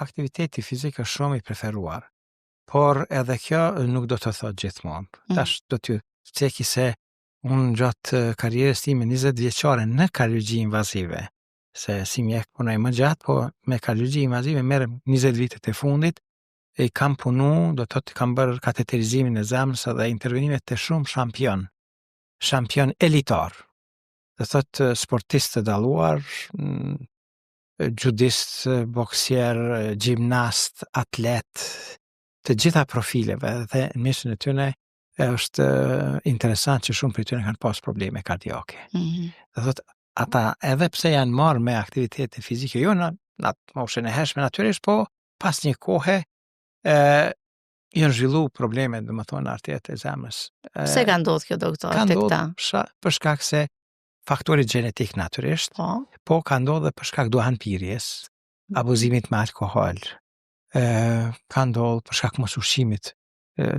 aktiviteti fizik është shumë i preferuar, por edhe kjo nuk do të thotë gjithmonë. Tash do t'ju ceki se unë gjatë karrierës time 20 vjeçare në kardiologji invazive, se si mjek punoj më gjatë, po me kardiologji invazive merrem 20 vitet e fundit, e kam punu, do të thotë kam bërë kateterizimin e zemrës dhe intervenimet të shumë shampion elitar. Do thotë sportistë të dalluar, judist, boksier, gjimnast, atlet, të gjitha profileve dhe në mesën e tyre është interesant që shumë për tyre kanë pas probleme kardiake. Do thotë ata edhe pse janë marrë me aktivitete fizike, jo në moshën e hershme natyrisht, po pas një kohe janë zhvillu probleme, dhe më thonë, arteret e zemrës. Pse ka ndodhur kjo, doktor, Ka tek ta? ndodhur për shkak se faktorit gjenetik natyrisht, po ka ndodhur për shkak duhanpirjes, abuzimit me alkohol, ka ndodhur për shkak mos ushqimit,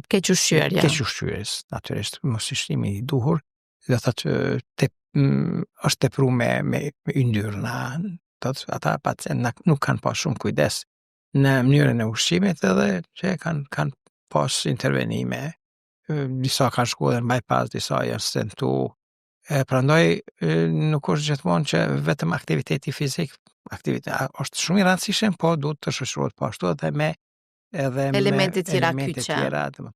keq ushqyerja. keq ushqyerjes, natyrisht, mos ushqimi i duhur, do thotë është tepru me yndyrna, ata pacientë nuk kanë pas shumë kujdes në mënyrën e ushqimit edhe që kanë pas intervenime. Disa kanë shkuar në bypass, disa janë stentu. Prandaj nuk është gjithmonë që vetëm aktiviteti fizik, është shumë i rëndësishëm, po duhet të shoqërohet po ashtu edhe me elemente tjera kyçe.